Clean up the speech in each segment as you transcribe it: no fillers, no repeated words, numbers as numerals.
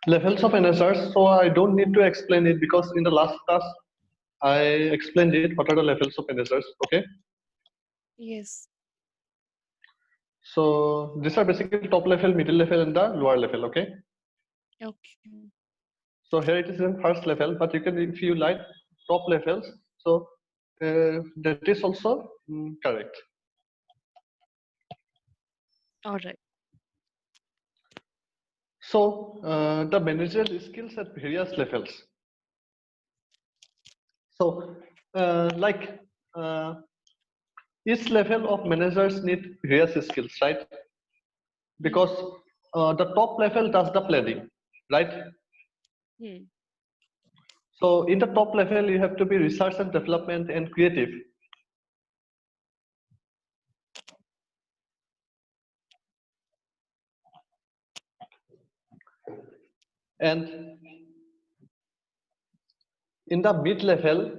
Levels of managers, so I don't need to explain it because in the last class I explained it. What are the levels of managers? Okay. Yes. So these are basically top level, middle level, and the lower level. Okay. Okay. So here it is in first level, but you can, if you like top levels, so that is also correct. All right. So the managerial skills at various levels. So like each level of managers need various skills, right? Because the top level does the planning, right? So in the top level, you have to be research and development and creative. And in the mid level,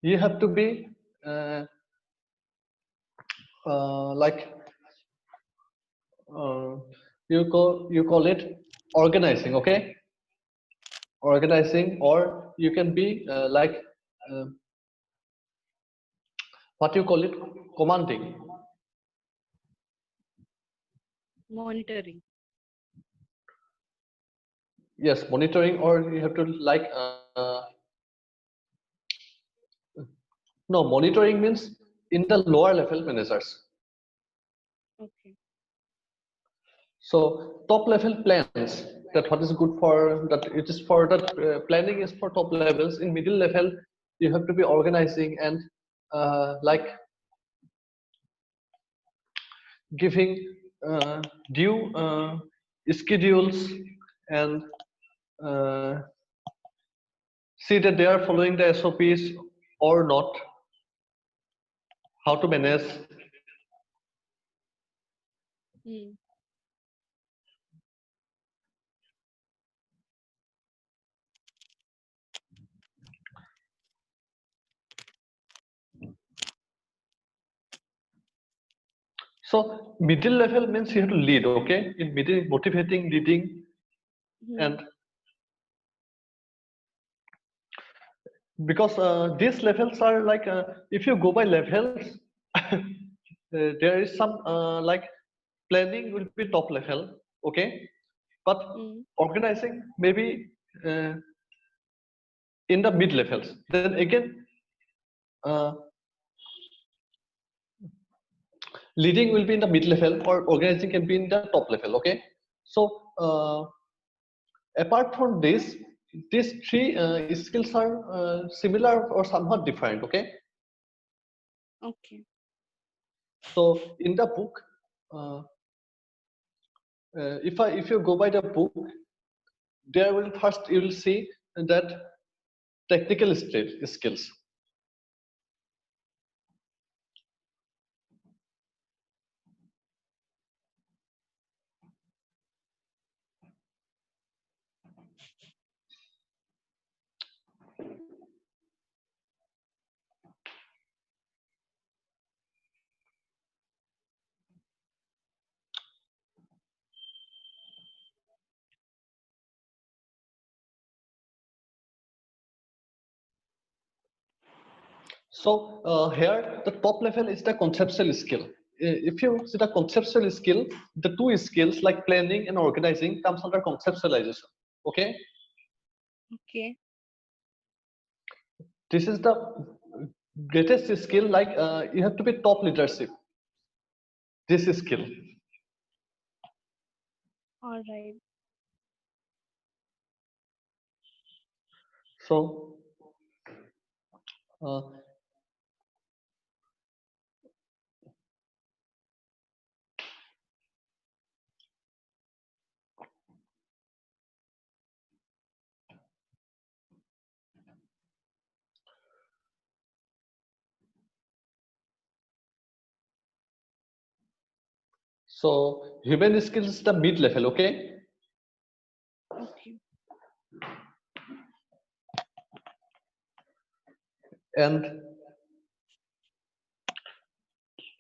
you have to be like you call it organizing, okay? Organizing, or you can be like uh, what you call it, commanding. Monitoring. Yes, monitoring, or you have to like no, monitoring means in the lower level managers. Okay. So top level plans that what is good for that, it is for that planning is for top levels. In middle level, you have to be organizing and like giving due schedules and see that they are following the SOPs or not, how to manage. So middle level means you have to lead, okay? In middle, motivating, leading, and because these levels are like if you go by levels, there is some like planning will be top level, okay? But organizing maybe in the mid levels. Then again, uh, leading will be in the mid level, or organizing can be in the top level, okay? So apart from this, these three skills are similar or somewhat different, okay? Okay. So in the book, if you go by the book, there will first you will see that technical skills. So here the top level is the conceptual skill. If you see the conceptual skill, the two skills like planning and organizing comes under conceptualization. Okay. Okay. This is the greatest skill. Like you have to be top leadership. This skill. All right. So. So human skills is the mid level, okay? Okay. And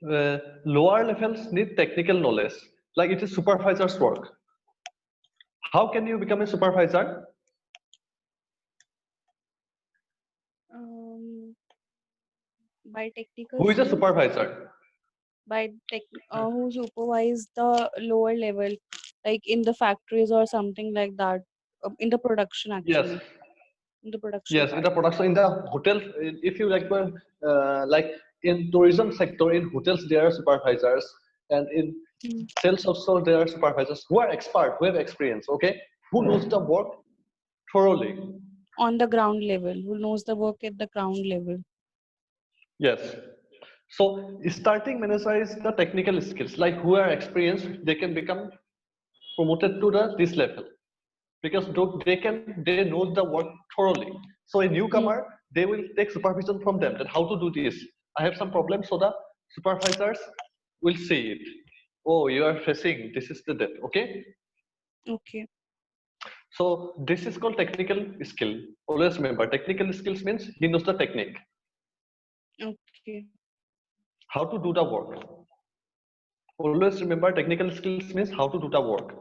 lower levels need technical knowledge, like it is supervisor's work. How can you become a supervisor? Um, by technical Who is a skills, supervisor? who supervise the lower level, like in the factories or something like that, in the production Yes. actually, in the production Yes, in part. the production, in the hotel, if you like in tourism sector, in hotels there are supervisors, and in Hmm. sales also there are supervisors who are expert, who have experience, okay, who knows the work thoroughly. On the ground level, who knows the work at the ground level. Yes. So starting manager is the technical skills, like who are experienced, they can become promoted to the this level because they know the work thoroughly. So a Hmm. newcomer, they will take supervision from them that how to do this. I have some problem, so the supervisors will see it. Oh, you are facing this is the debt, okay? Okay. So this is called technical skill. Always remember, technical skills means he knows the technique, Okay. how to do the work. Always remember, technical skills means how to do the work,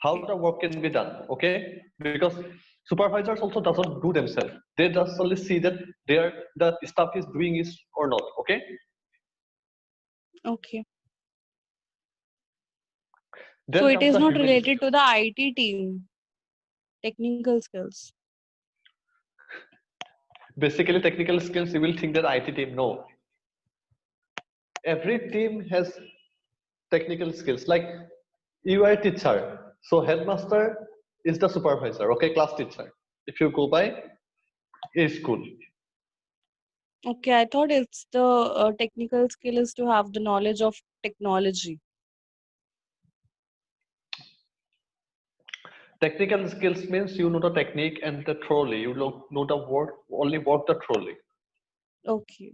how Okay. the work can be done, okay? Because supervisors also doesn't do themselves, they just only see that the staff is doing is or not, okay? Okay. So Then it comes is the not human related skills. to the IT team, technical skills. Basically technical skills, you will think that IT team, no, every team has technical skills. Like you are a teacher, so headmaster is the supervisor, okay, class teacher, if you go by a school. Okay, I thought it's the technical skill is to have the knowledge of technology. Technical skills means you know the technique and the trolley. You know the work, only work the trolley. Okay,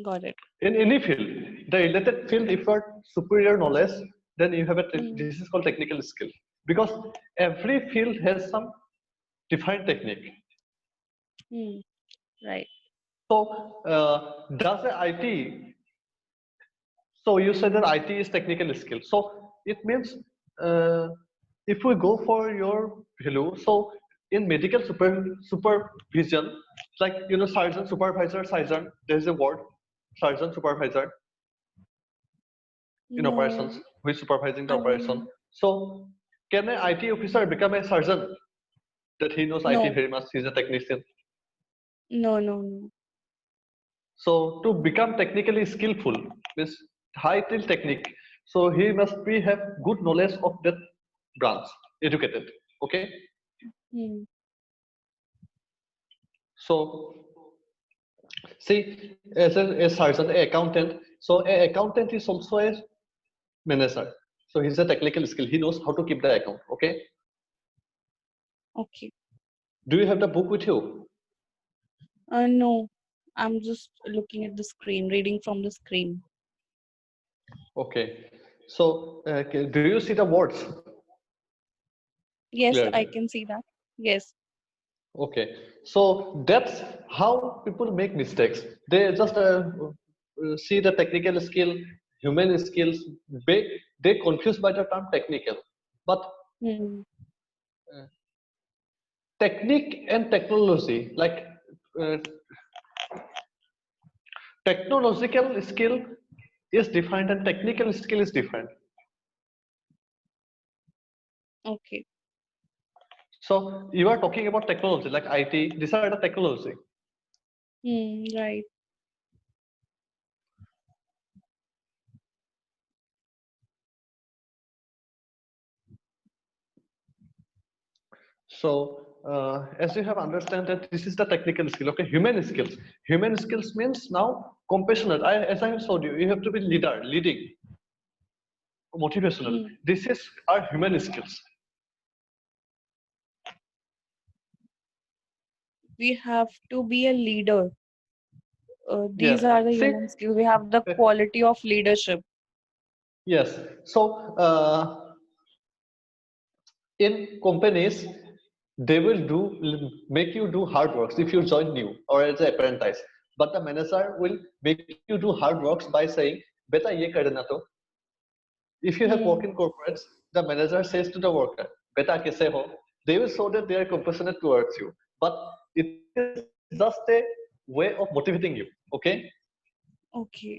got it. In any field, the related field, if you are superior knowledge, then you have a, Mm. this is called technical skill. Because every field has some defined technique. Mm. Right. So, does the IT, so you said that IT is technical skill. So it means uh, if we go for your value, so in medical supervision, like you know, surgeon, supervisor, surgeon, there's a word, surgeon, supervisor in operations, No, who is supervising the I don't operation. know. So can an IT officer become a surgeon that he knows IT No, very much, he's a technician. no, no, no. So to become technically skillful means high till technique. So he must be have good knowledge of that branch, educated. Okay. Mm. So see, as a surgeon, a accountant. So a accountant is also a manager. So he's a technical skill. He knows how to keep the account. Okay. Okay. Do you have the book with you? No, I'm just looking at the screen, reading from the screen. Okay. So do you see the words Yes, I clearly? can see that. Yes. Okay, so that's how people make mistakes. They just see the technical skill, human skills. They confused by the term technical, but Mm. uh, technique and technology, like uh, technological skill is different and technical skill is different. Okay. So you are talking about technology, like IT. These are the technology. Right. So as you have understand that this is the technical skill, okay, human skills. Human skills means now compassionate. As I have told you, you have to be leader, leading, motivational. Mm. This is our human skills. We have to be a leader. Yes. These are the See, human skills. We have the quality of leadership. yes. So in companies, they will make you do hard works if you join new or as an apprentice. But the manager will make you do hard works by saying, "Beta ye kar dena to." If you have work Hmm. in corporates, the manager says to the worker, "Beta kaise ho?" They will show that they are compassionate towards you, but it is just a way of motivating you. Okay. Okay.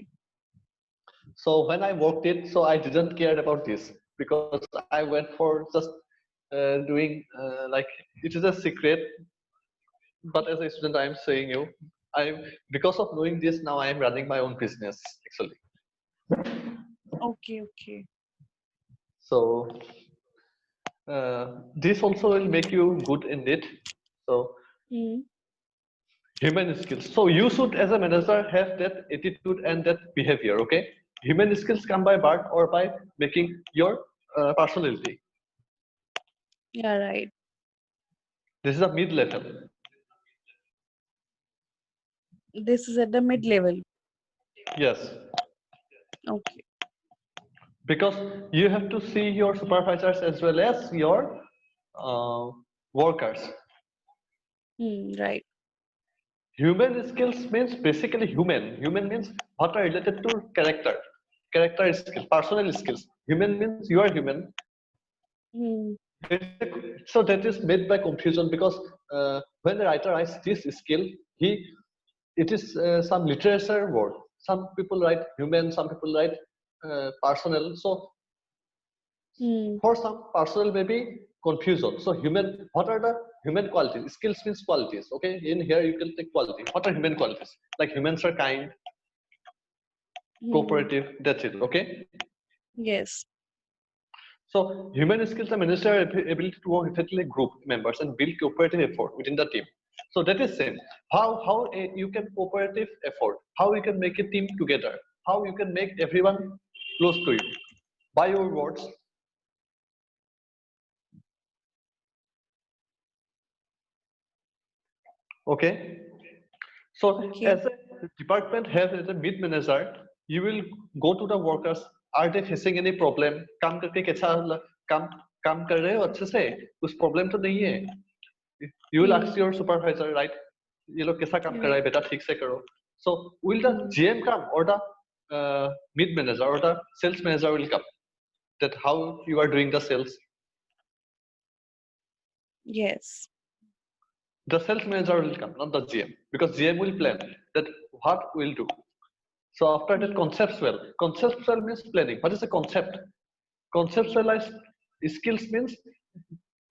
So when I worked it, so I didn't care about this because I went for just doing like it is a secret. But as a student, I am saying you, I because of doing this now I am running my own business actually. Okay. Okay. So this also will make you good in it. So Hmm. human skills. So you should, as a manager, have that attitude and that behavior. Okay, human skills come by birth or by making your personality. Yeah, right. This is a mid level. This is at the mid level. Yes, Okay. because you have to see your supervisors as well as your uh, workers. Right. Human skills means basically human. Human means what are related to character, character skills, personal skills. Human means you are human. Hmm. So that is made by confusion because when the writer writes this skill, it is some literature word. Some people write human, some people write personal. So Hmm. for some personal maybe confusion. So human, what are the human qualities? Skills means qualities. Okay, in here you can take quality. What are human qualities? Like humans are kind, Hmm. cooperative. That's it. Okay. Yes. So human skills are minister ability to work effectively group members and build cooperative effort within the team. So that is same. How you can cooperative effort? How you can make a team together? How you can make everyone close to you? By your words. Okay. So Okay. as a department head, as a mid manager, you will go to the workers. Are they facing any problem? काम करके कैसा काम काम कर रहे हो अच्छे से? कुछ problem तो नहीं है? You will ask Hmm. your supervisor, right? ये लोग कैसा काम कर रहा Right. है बेटा ठीक से करो. So will the Hmm. GM come or the mid manager or the sales manager will come? That how you are doing the sales. Yes. The sales manager will come, not the GM, because GM will plan that what we'll do. So after that, Hmm. conceptual. Conceptual means planning. What is a concept? Conceptualized skills means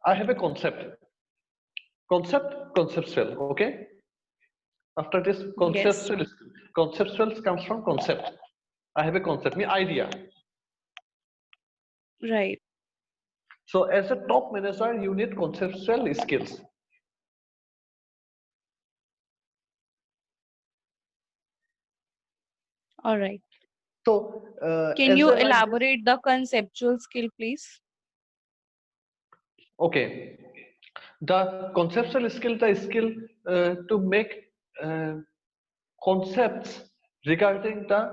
I have a concept. Concept, conceptual. Okay. After this, Yes. conceptual. Conceptual comes from concept. I have a concept, mean idea. Right. So as a top manager, you need conceptual skills. All right. So Can as you a like this, elaborate the conceptual skill, please? okay. The conceptual skill, the skill to make uh, concepts regarding the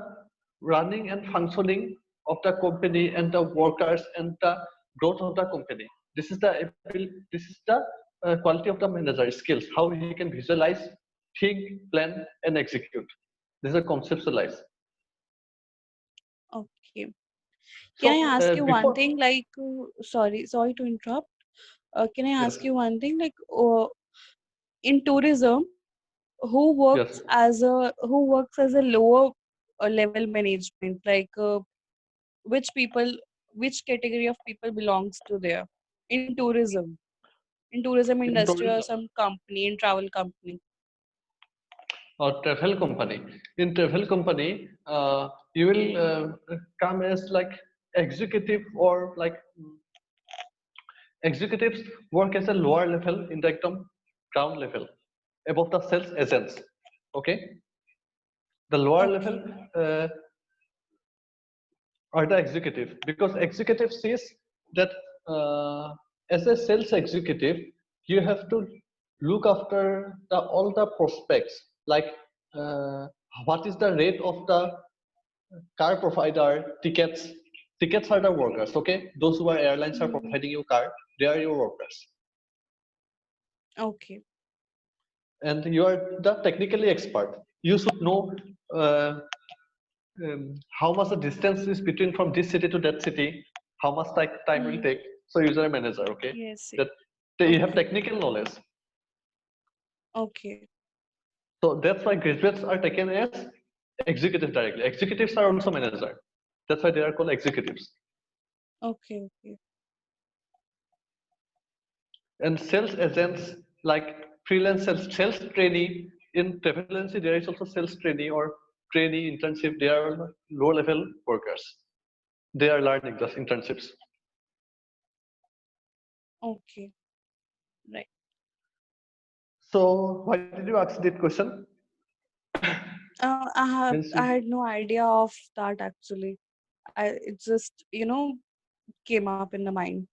running and functioning of the company and the workers and the growth of the company. This is the quality of the manager skills, how he can visualize, think, plan, and execute. This is a conceptualize. Okay. Can So I ask you one before, thing? Like, sorry to interrupt. Can I yes, ask you one thing? Like, in tourism, yes, who works as a lower level management? Like, which people, which category of people belongs to there in tourism in industry or tourism some company in travel company? or travel company. In travel company, you will come as like executive or like executives work as a lower level in the ground level above the sales agents. Okay, the lower level Okay. uh, are the executive because executive sees that as a sales executive you have to look after all the prospects like uh, what is the rate of the car provider tickets. Tickets are the workers. Okay, those who are airlines are Hmm. providing you car, they are your workers. Okay. And you are the technically expert. You should know how much the distance is between from this city to that city, how much time will take. So you are a manager, okay? Yes. That you have Okay. technical knowledge. Okay. So that's why graduates are taken as executives directly. Executives are also manager. That's why they are called executives. Okay. Okay. And sales agents, like freelance sales trainee, in travel agency there is also sales trainee or trainee internship. They are low level workers. They are learning just internships. Okay. Right. So why did you ask that question? Means I had no idea of that actually. It just, came up in the mind.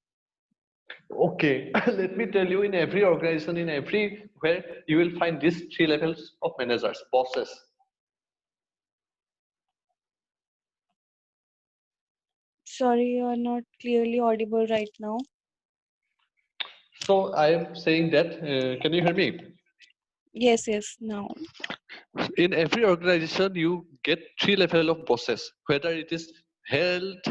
okay, let me tell you, in every organization, in everywhere, you will find these three levels of managers, bosses. Sorry, you're not clearly audible right now. So I am saying that, can you hear me? Yes, yes, now. In every organization, you get three level of bosses, whether it is health,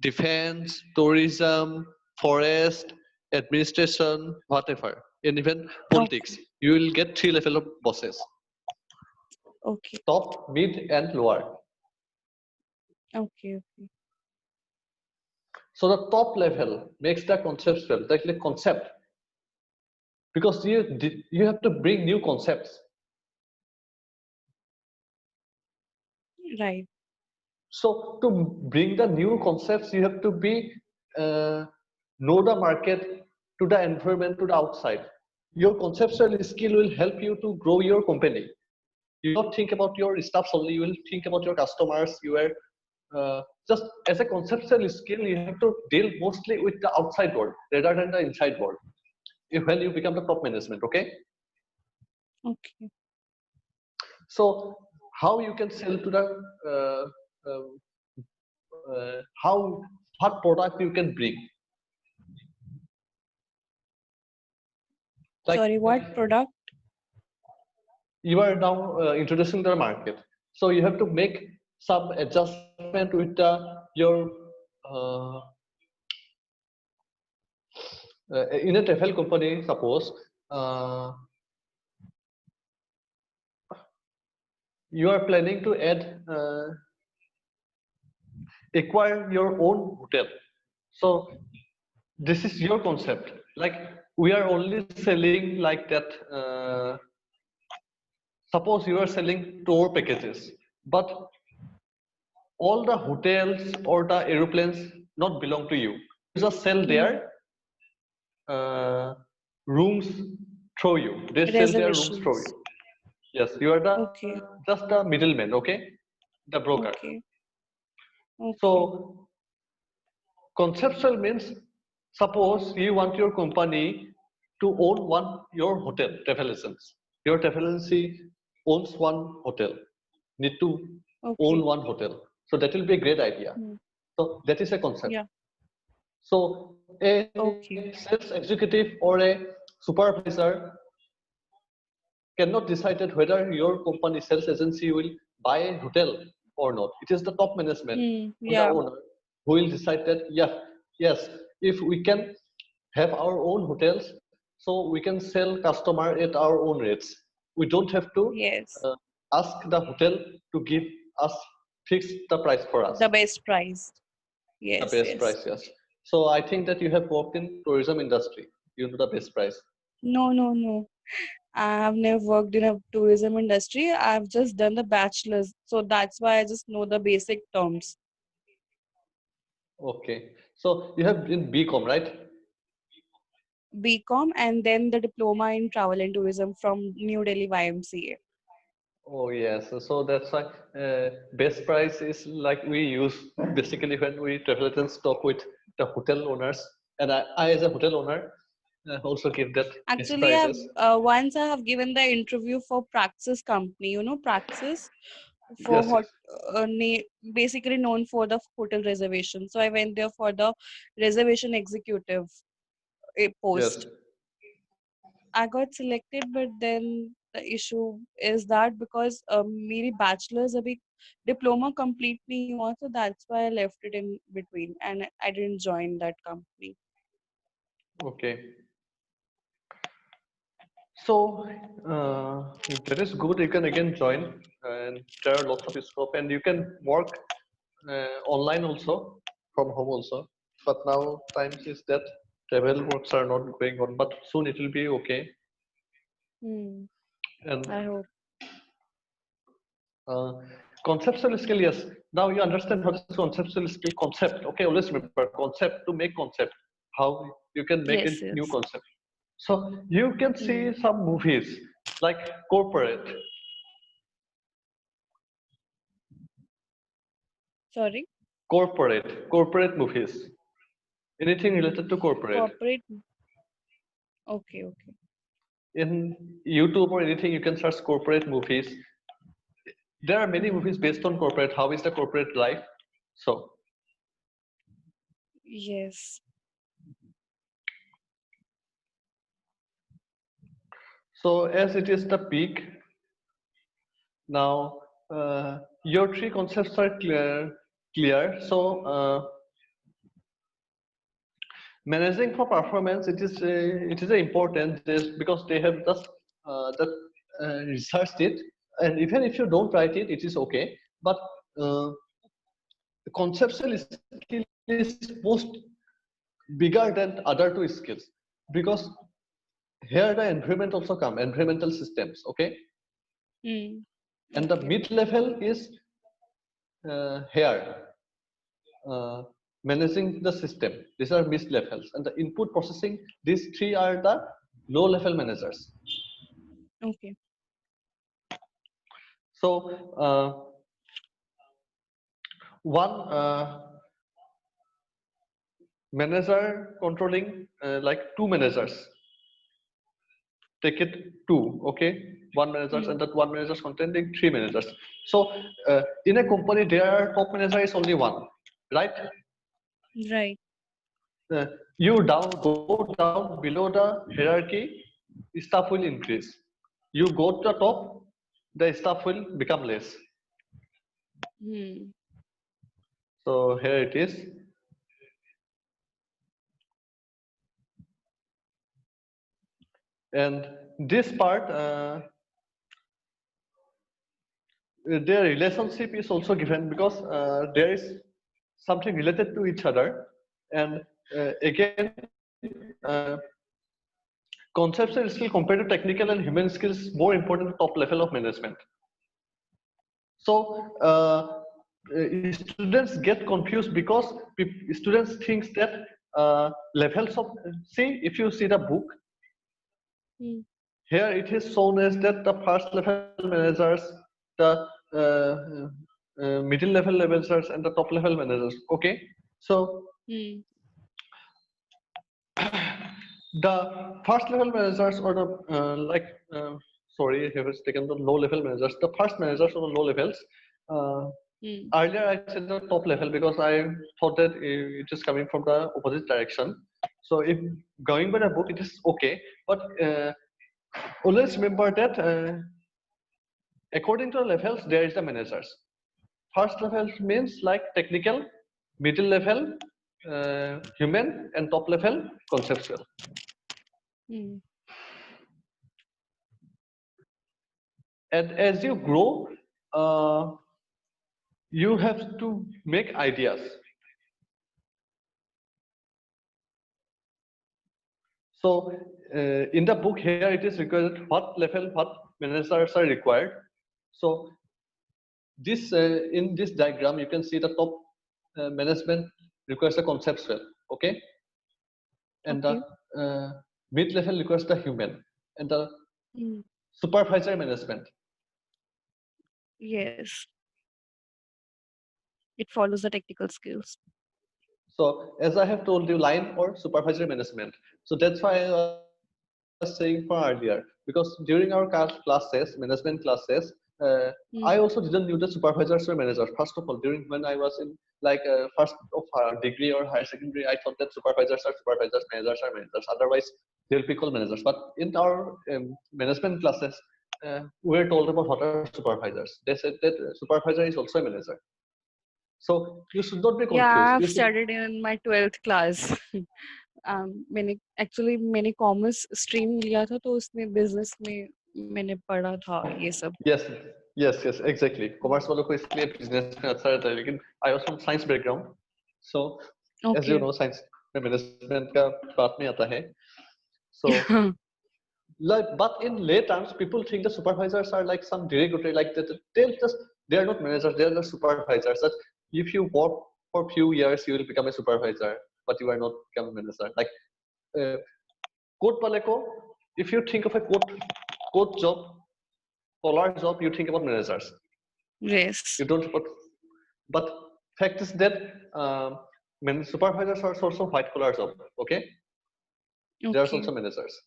defense, tourism, forest, administration, whatever, and even Okay. politics. You will get three level of bosses: Okay. top, mid, and lower. Okay. Okay. So the top level makes the conceptual, like the concept, because you have to bring new concepts. Right. So to bring the new concepts, you have to be know the market, to the environment, to the outside. Your conceptual skill will help you to grow your company. You don't think about your staffs only. You will think about your customers. You are just as a conceptual skill. You have to deal mostly with the outside world rather than the inside world. When you become the top management, okay? Okay. So how you can sell to the how what product you can bring, like Sorry, what product? you are now introducing the market, so you have to make some adjustment with the your uh, in a travel company, suppose uh, you are planning to add acquire your own hotel. So this is your concept, like we are only selling like that. Suppose you are selling tour packages, but all the hotels or the aeroplanes not belong to you. You just sell Hmm. their rooms through you. They sell their rooms through Reservations. you. Yes, you are the Okay. just the middleman, okay, the broker. Okay. Okay. So conceptual means, suppose you want your company to own one your hotel travel agency. Your travel agency owns one hotel. Need to own Okay. one hotel. So that will be a great idea. Hmm. So that is a concept. Yeah. So a Okay. sales executive or a supervisor cannot decide that whether your company sales agency will buy a hotel or not. It is the top management or the Yeah. owner who will decide that, yeah, yes, if we can have our own hotels, so we can sell customer at our own rates. We don't have to Yes. uh, ask the hotel to give us fix the price for us, The best price. the Yes. best Yes. price. Yes. So I think that you have worked in tourism industry. You know the best price. No, no, no. I have never worked in a tourism industry. I've just done the bachelor's. So that's why I just know the basic terms. Okay. So you have in BCom, right? BCom and then the diploma in travel and tourism from New Delhi YMCA. Oh yes. So that's why best price is like we use basically when we travel agents talk with the hotel owners, and I as a hotel owner also give that best Actually, I've prices. once I have given the interview for Praxis company. Praxis for Yes, hot, yes, basically known for the hotel reservation. So I went there for the reservation executive yes. post. I got selected, but then the issue is that because मेरी bachelor's अभी diploma complete नहीं हुआ, so that's why I left it in between and I didn't join that company. Okay. So that is good. You can again join, and there are lots of scope, and you can work online also, from home also. But now times is that travel works are not going on, but soon it will be okay. And I hope. conceptual skill, yes. Now you understand what is conceptual skill. Concept. Okay, always remember concept to make concept. How you can make a Yes, new yes. concept. So you can see some movies like corporate. Sorry? Corporate movies. Anything related to corporate. Corporate. Okay, okay. In YouTube or anything, you can search corporate movies. There are many movies based on corporate. How is the corporate life? So Yes. as it is the peak, now your three concepts are clear. So managing for performance, it is important because they have just that researched it, and even if you don't write it, it is okay. But the conceptual skill is most bigger than other two skills, because here the environment also come, environmental systems, okay. And the Okay. mid level is here managing the system. These are mid levels, and the input processing, these three are the low level managers. Okay. So one manager controlling like two managers, take it two, okay, one managers, and that one managers containing three managers. So in a company their top manager is only one, right? Right. You go down below the hierarchy, staff will increase. You go to the top, the staff will become less. So here it is. And this part, their relationship is also given, because there is something related to each other. And again, uh, conceptual skill compared to technical and human skills more important to top level of management. So students get confused because students think that levels of, see, if you see the book, here it is shown as that the first level managers, the middle level managers, and the top level managers. Okay, so the first level managers, or the sorry, here is taken the low level managers. The first managers or the low levels. Earlier I said the top level because I thought that it is coming from the opposite direction. So if going by the book, it is okay, but always remember that according to the levels, there is the managers. First level means like technical, middle level, human, and top level conceptual. And as you grow, you have to make ideas. So in the book here, it is required what level, what managers are required. So this in this diagram, you can see the top management requires the conceptual, okay, and Okay. the mid level requires the human, and the supervisor management. Yes. It follows the technical skills. So as I have told you, line or supervisory management. So that's why I was saying for earlier, because during our classes, management classes, I also didn't knew the supervisors or managers. First of all, during when I was in like first of degree or higher secondary, I thought that supervisors are supervisors, managers are managers. Otherwise, they'll be called managers. But in our management classes, we're told about what are supervisors. They said that supervisor is also a manager. So you should not be Yeah, confused. I've You should, studied in my 12th class. मैंने commerce stream लिया था तो उसमें business में मैंने पढ़ा था ये सब. yes, yes, yes, exactly. Commerce वालों को इसलिए business में अच्छा रहता है, लेकिन I was from science background, so as you Okay. know, science में management का बात में आता है. So like, but in lay terms, people think the supervisors are like some derogatory, like they are not managers, they are just supervisors. That if you work for a few years, you will become a supervisor, but you are not become a manager. Like code wale ko, if you think of a code job, collar job, you think about managers. Yes. You don't put, but fact is that supervisors are also white collar job. Okay, they are Okay. also managers.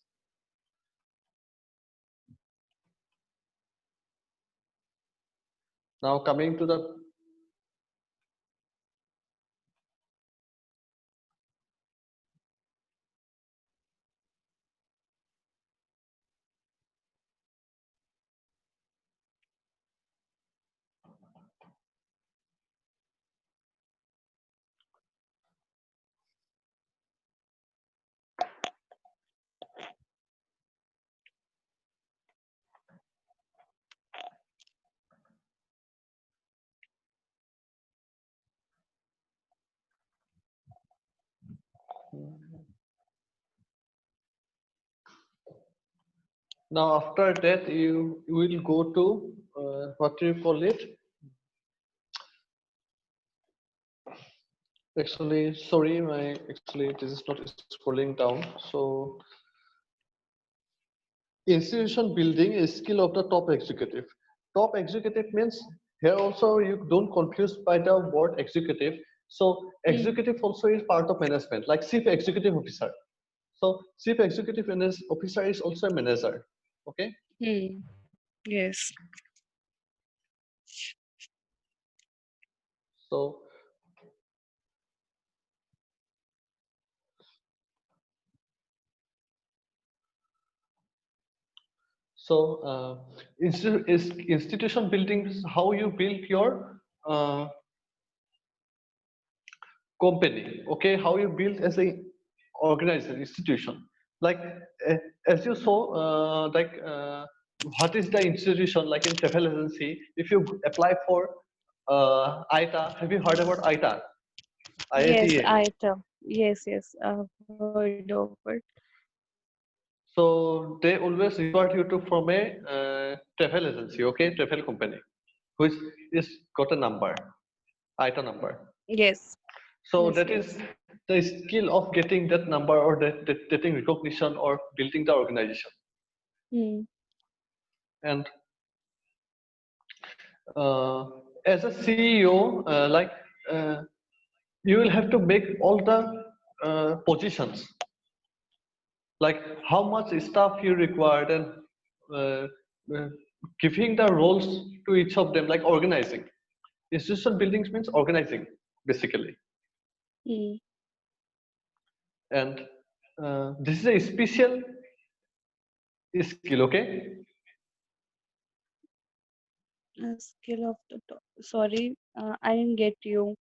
Now coming to the now after that you will go to what do you call it? Actually, sorry, actually this is not scrolling down. So institution building is skill of the top executive. Top executive means here also you don't confuse by the word executive. So executive also is part of management, like chief executive officer. So chief executive officer is also a manager. Okay. Yes. So institution building is how you build your company. Okay, how you build as a organization institution. Like as you saw, what is the institution like in travel agency? If you apply for ITA, have you heard about ITA? Yes, IITA. item. Yes, I've heard of it. So they always refer you to from a travel agency, okay, travel company, which is got a number, ITA number. Yes, So yes, that is yes. the skill of getting that number or that getting recognition or building the organization. Hmm. And as a CEO, you will have to make all the positions, like how much staff you required and uh, uh, giving the roles to each of them, like organizing. Institution buildings means organizing, basically. Hmm. And this is a special skill, okay? A skill of the top. Sorry, I didn't get you.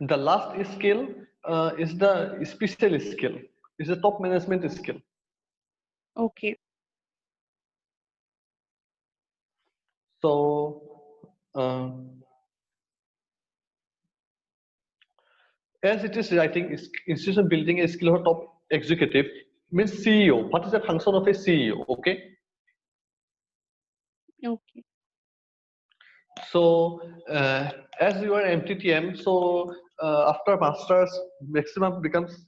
The last skill is the special skill, is the top management skill. Okay. So, uh, as it is writing, institution building a skill of top executive means CEO. What is the function of a CEO? Okay. Okay. So, as you are MTTM, so after masters, maximum becomes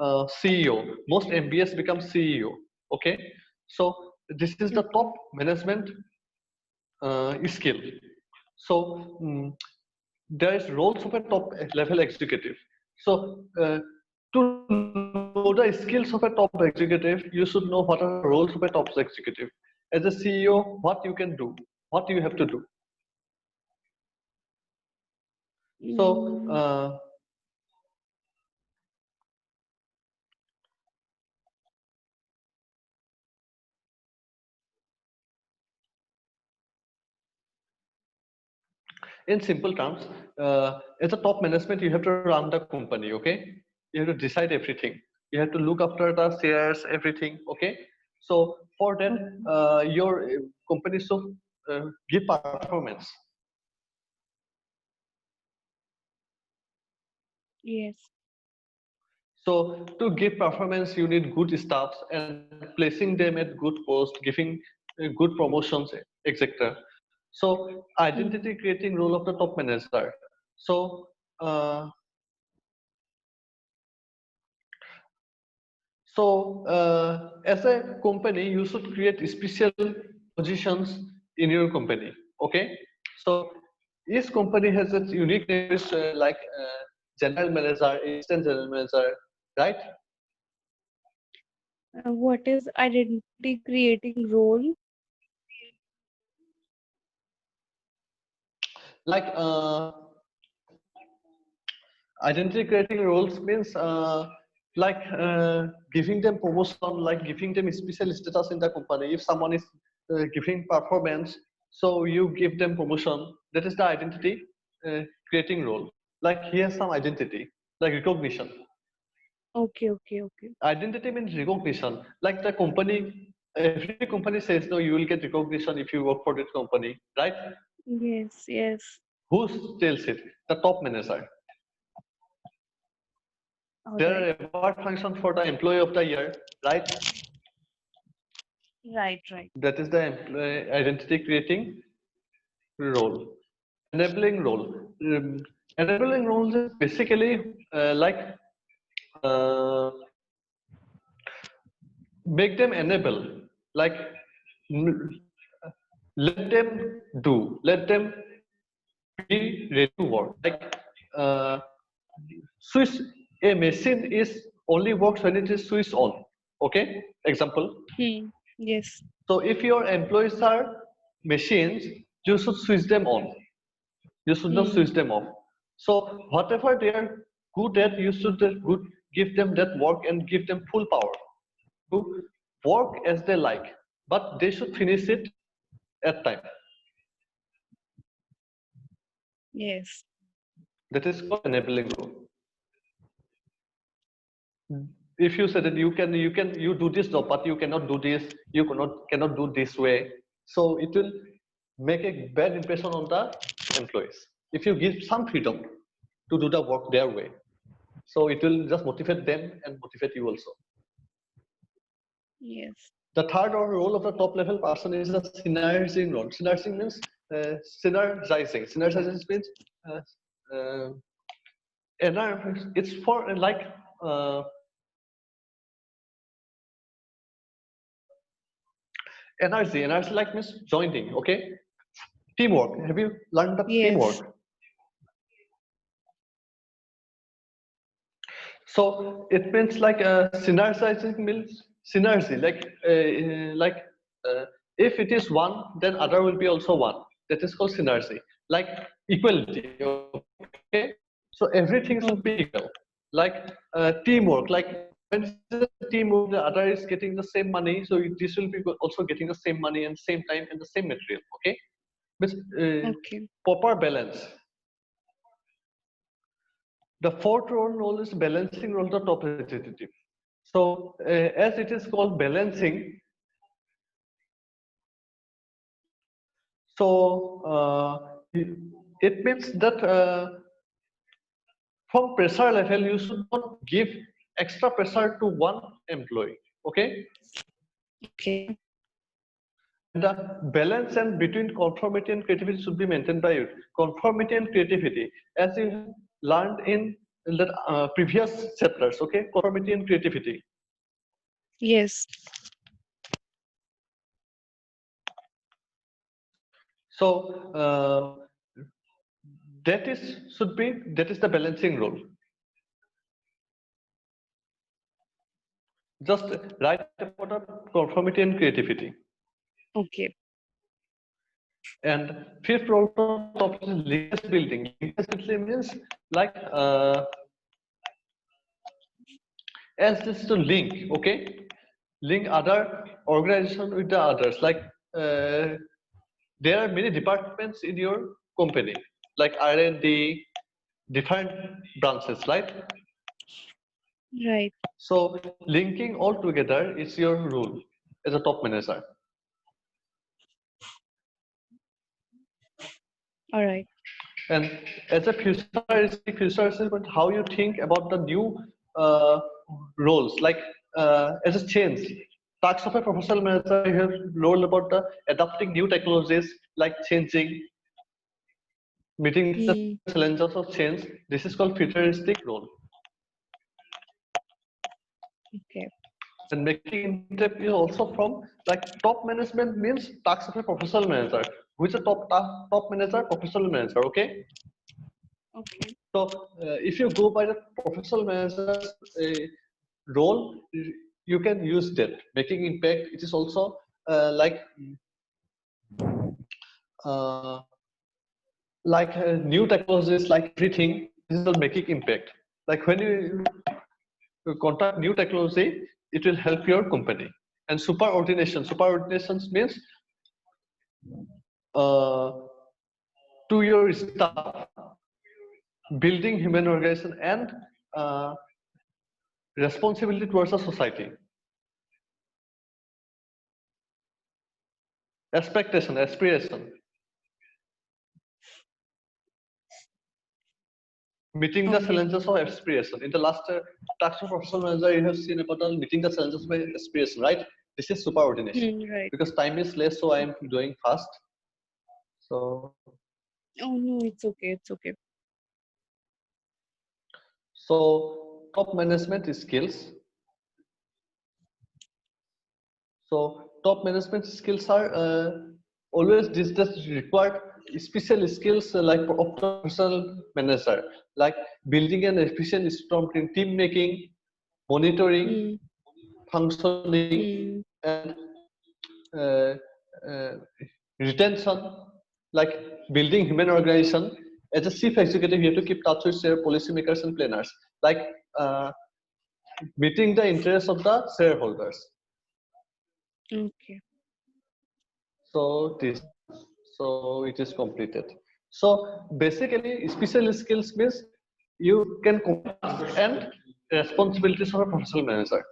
CEO. Most MBS becomes CEO. Okay. So this is the Okay. top management skill. So there is roles of a top level executive. So to know the skills of a top executive, you should know what are the roles of a top executive. As a CEO, what you can do, what you have to do. So Mm, In simple terms, as a top management, you have to run the company, okay? You have to decide everything. You have to look after the shares, everything, okay? So for that, your company should give performance. Yes. So to give performance, you need good staffs and placing them at good post, giving good promotions, etc. So identity creating role of the top manager. So as a company, you should create special positions in your company. Okay, so each company has its unique names like general manager, assistant general manager, right? What is identity creating role? Like identity creating roles means like giving them promotion, like giving them special status in the company. If someone is giving performance, so you give them promotion. That is the identity creating role. Like he has some identity, like recognition. Okay, okay, okay. Identity means recognition. Like the company, every company says no, you will get recognition if you work for this company, right? Yes, yes. Who tells it? The top manager. All There right. are award functions for the employee of the year, right? Right, right. That is the employee identity creating role. Enabling role. Enabling roles is basically like uh, make them enable, like let them do, let them be ready to work. Like switch, a machine is only works when it is switched on. Okay, example. Yes. So if your employees are machines, you should switch them on. You should not switch them off. So whatever they are good at, you should good give them that work and give them full power to work as they like. But they should finish it at time. Yes. That is called enabling role. If you say that you do this job, but you cannot do this, you cannot do this way, so it will make a bad impression on the employees. If you give some freedom to do the work their way, so it will just motivate them and motivate you also. Yes. The third role of the top level person is the synergizing role. Synergizing means synergizing. Synergizing means uh, uh, it's for like energy. Energy like means joining. Okay, teamwork. Have you learned the Yes. teamwork? So it means like synergizing means synergy. Like if it is one, then other will be also one. That is called synergy. Like equality. Okay. So everything should be Okay. equal. Like teamwork. Like when it's a teamwork, the other is getting the same money. So this will be also getting the same money and same time and the same material. Okay. But Okay. proper balance. The fourth role is balancing role of the top executive. So as it is called balancing, so it means that from pressure level you should not give extra pressure to one employee. Okay, Okay. and the balance and between conformity and creativity should be maintained by you. Conformity and creativity, as you have learned in the previous chapters. Okay, conformity and creativity. Yes. So that is the balancing role. Just write about the conformity and creativity. Okay. And fifth role of is linkage building. Linkage building means like as this to link, okay? Link other organization with the others. Like there are many departments in your company. like R&D, different branches, right? Right. So linking all together is your role as a top manager. All right. And as a futuristic, how you think about the new roles, like as a change. Tasks of a professional manager have role about the adapting new technologies, like changing, meeting the challenges of change. This is called futuristic role. Okay. And making impact is also from like top management means tasks of a professional manager. Who is a top manager? Professional manager. Okay. Okay. So if you go by the professional manager's role, you can use that. Making impact, it is also uh, new technologies, like everything, this is all making impact. Like when you contact new technology, it will help your company. And superordinations means uh, to your staff, building human organization and uh, responsibility towards the society. Expectation, aspiration. Meeting the challenges of aspiration. In the last task of professional manager, you have seen about meeting the challenges of aspiration, right? This is superordination. Right. Because time is less, so I am doing fast. So. Oh no, it's okay. It's okay. So top management skills. So top management skills are always this required special skills like of professional manager, like building an efficient strong team making, monitoring, functioning, and uh, uh, retention, like building human organization. As a chief executive, you have to keep touch with your policymakers and planners, like meeting the interests of the shareholders. Okay. So it is completed. So basically, special skills means you can complete and responsibilities of a professional manager.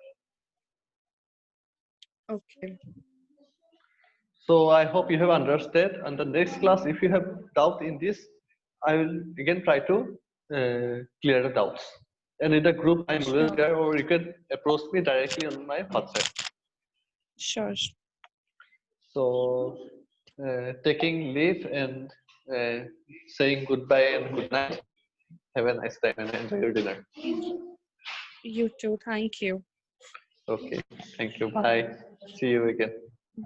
Okay. So I hope you have understood. And the next class, if you have doubt in this, I will again try to clear the doubts. And in the group, I'm always Sure. there, or you can approach me directly on my WhatsApp. Sure. So taking leave and saying goodbye and good night. Have a nice time and enjoy your dinner. You too. Thank you. Okay. Thank you. Bye. See you again.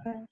Bye.